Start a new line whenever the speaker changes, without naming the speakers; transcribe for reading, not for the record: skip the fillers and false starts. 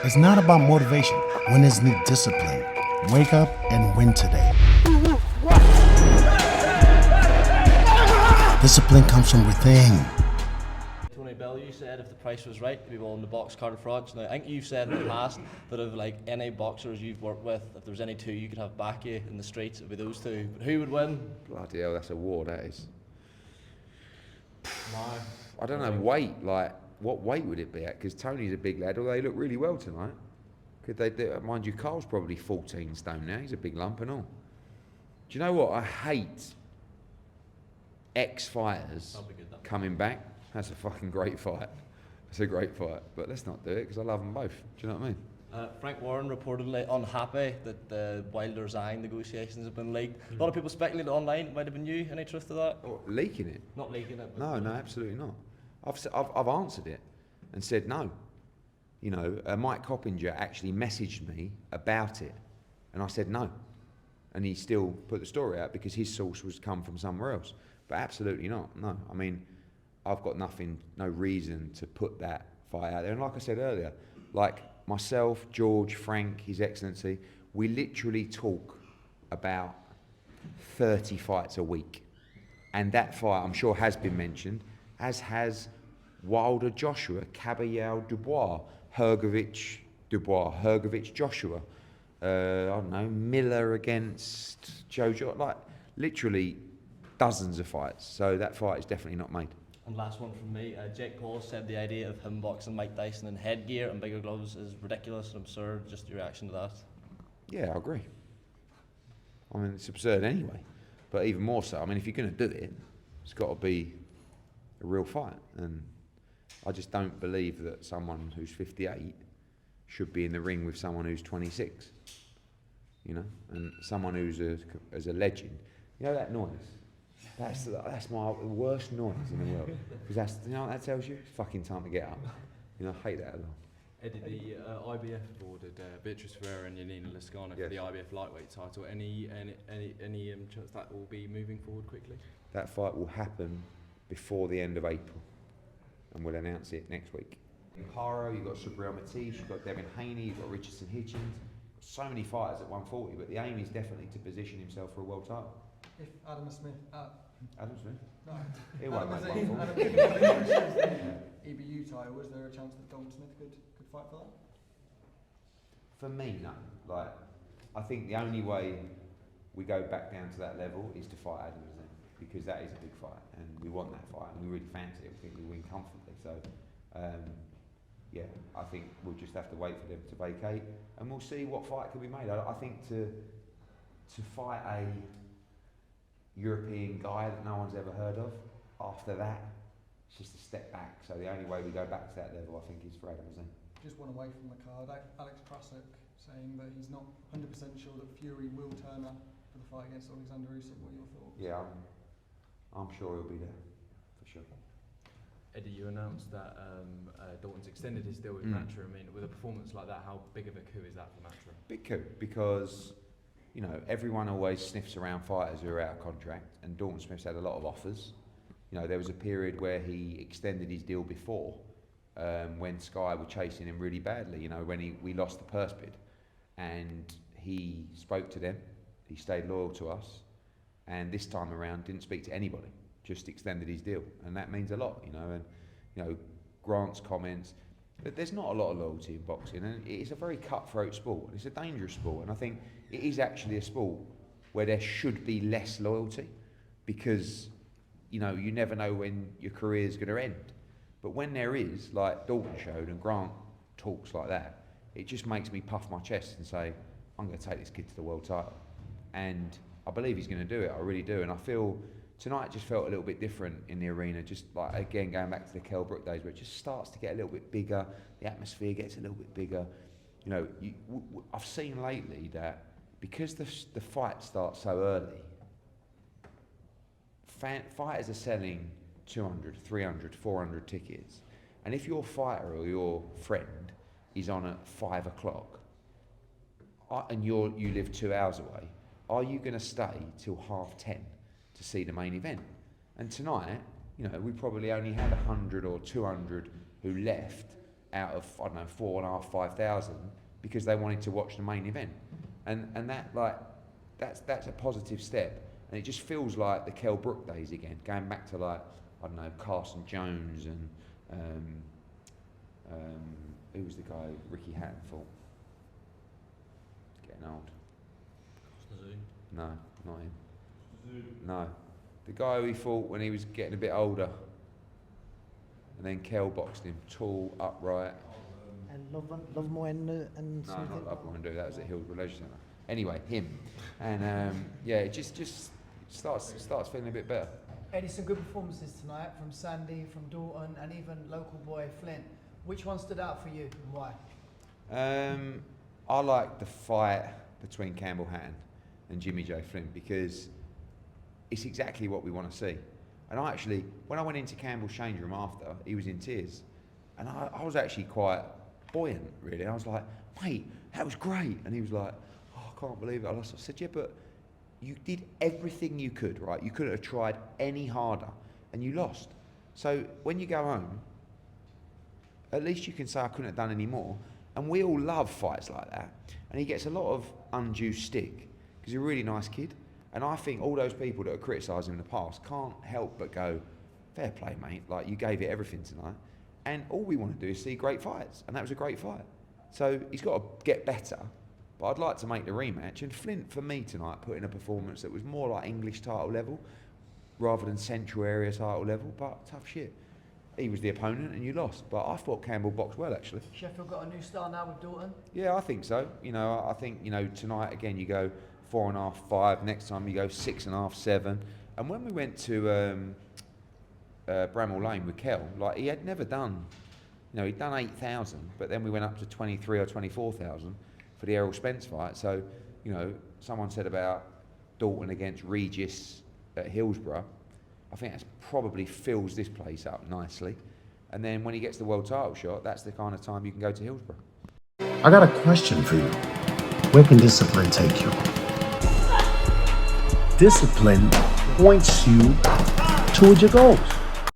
It's not about motivation. Winners need discipline. Wake up and win today. Discipline comes from within.
Tony Bell, you said if the price was right, you'd be willing to box Carter Froch. Now, I think you've said in the past that of like any boxers you've worked with, if there was any two you could have back you in the streets, it'd be those two. But who would win?
Bloody hell, that's a war, that is.
No.
I don't know, weight, like, what weight would it be at? Because Tony's a big lad, although he looked really well tonight. Could they do, mind you, Carl's probably 14 stone now, he's a big lump and all. Do you know what? I hate ex-fighters coming back. That's a fucking great fight. It's a great fight, but let's not do it because I love them both. Do you know what I mean?
Frank Warren reportedly unhappy that the Wilder-Zhang negotiations have been leaked. A lot of people speculated online it might have been you. Any truth to that?
Oh, leaking it?
Not leaking it.
No, absolutely not. I've answered it and said no. You know, Mike Coppinger actually messaged me about it, and I said no, and he still put the story out because his source was come from somewhere else. But absolutely not. No, I mean, I've got no reason to put that fight out there. And like I said earlier, like myself, George, Frank, His Excellency, we literally talk about 30 fights a week. And that fight, I'm sure, has been mentioned, as has Wilder Joshua, Caballero Dubois, Hrgovic Dubois, Hrgovic Joshua, I don't know, Miller against Jojo, like literally dozens of fights. So that fight is definitely not made.
And last one from me, Jake Paul said the idea of him boxing Mike Tyson in headgear and bigger gloves is ridiculous and absurd. Just your reaction to that?
Yeah, I agree. I mean, it's absurd anyway, but even more so. I mean, if you're going to do it, it's got to be a real fight. And I just don't believe that someone who's 58 should be in the ring with someone who's 26, you know, and someone who's a legend. You know that noise? That's my worst noise in the world, because that's, you know what that tells you? It's fucking time to get up. You know, I hate that a lot.
Eddie, the IBF ordered Beatrice Ferreira and Yanina Lascano for the IBF lightweight title. Any chance that will be moving forward quickly?
That fight will happen before the end of April, and we'll announce it next week. In Haro, you've got Subriel Matisse, you've got Devin Haney, you've got Richardson Hitchens. So many fighters at 140, but the aim is definitely to position himself for a world title.
If Adam Smith,
Adam Smith?
no,
He won't make
Adam
140.
EBU title, is there a chance that Dalton Smith could fight for that?
For me, no. Like, I think the only way we go back down to that level is to fight Adam Smith, because that is a big fight, and we want that fight, and we really fancy it. We think we win comfortably. So, yeah, I think we'll just have to wait for them to vacate, and we'll see what fight can be made. I think to fight a European guy that no one's ever heard of, after that, it's just a step back. So the only way we go back to that level, I think, is for Adam Zane.
Just one away from the card, Alex Krasuk saying that he's not 100% sure that Fury will turn up for the fight against Alexander Usyk. What are your thoughts?
Yeah, I'm sure he'll be there, for sure.
Eddie, you announced that Dalton's extended his deal with Matra. I mean, with a performance like that, how big of a coup is that for Matra?
Big coup, because, you know, everyone always sniffs around fighters who are out of contract, and Dalton Smith's had a lot of offers. You know, there was a period where he extended his deal before, when Sky were chasing him really badly, you know, when we lost the purse bid. And he spoke to them, he stayed loyal to us, and this time around didn't speak to anybody, just extended his deal. And that means a lot, you know, and, you know, Grant's comments, there's not a lot of loyalty in boxing, and it's a very cutthroat sport, and it's a dangerous sport, and I think it is actually a sport where there should be less loyalty, because, you know, you never know when your career is going to end. But when there is, like Dalton showed, and Grant talks like that, it just makes me puff my chest and say, I'm going to take this kid to the world title. And I believe he's going to do it, I really do. And I feel tonight just felt a little bit different in the arena, just like, again, going back to the Kell Brook days, where it just starts to get a little bit bigger, the atmosphere gets a little bit bigger. You know, I've seen lately that because the fight starts so early, fighters are selling 200, 300, 400 tickets. And if your fighter or your friend is on at 5 o'clock, and you live 2 hours away, are you going to stay till 10:30 to see the main event? And tonight, you know, we probably only had 100 or 200 who left out of, I don't know, 4,500, 5,000 because they wanted to watch the main event. And that, like, that's a positive step. And it just feels like the Kell Brook days again, going back to, like, I don't know, Carson Jones and who was the guy Ricky Hatton fought? Getting old. No, not him. No. The guy who he fought when he was getting a bit older. And then Kell boxed him, tall, upright.
And Lovemore and
No,
something.
not Lovemore and that was at Hillsborough Leisure Centre. Anyway, him. And yeah, it just starts feeling a bit better.
Eddie, some good performances tonight from Sandy, from Dalton, and even local boy Flint. Which one stood out for you and why?
I like the fight between Campbell Hatton and Jimmy J. Flint because it's exactly what we want to see. And I actually, when I went into Campbell's change room after, he was in tears. And I was actually quite buoyant, really. I was like, mate, that was great. And he was like, oh, I can't believe it. I lost. I said, yeah, but you did everything you could, right? You couldn't have tried any harder, and you lost. So when you go home, at least you can say I couldn't have done any more. And we all love fights like that. And he gets a lot of undue stick because he's a really nice kid. And I think all those people that have criticised him in the past can't help but go, fair play, mate. Like, you gave it everything tonight. And all we want to do is see great fights. And that was a great fight. So he's got to get better. But I'd like to make the rematch. And Flint, for me tonight, put in a performance that was more like English title level rather than Central Area title level. But tough shit. He was the opponent and you lost. But I thought Campbell boxed well, actually.
Sheffield got a new star now with Dalton?
Yeah, I think so. You know, I think, you know, tonight, again, you go 4.5, 5. Next time you go 6.5, 7. And when we went to Bramall Lane with Kell, like, he had never done, you know, he'd done 8,000, but then we went up to 23 or 24,000 for the Errol Spence fight. So, you know, someone said about Dalton against Regis at Hillsborough. I think that's probably fills this place up nicely. And then when he gets the world title shot, that's the kind of time you can go to Hillsborough.
I got a question for you. Where can discipline take you? Discipline points you towards your goals.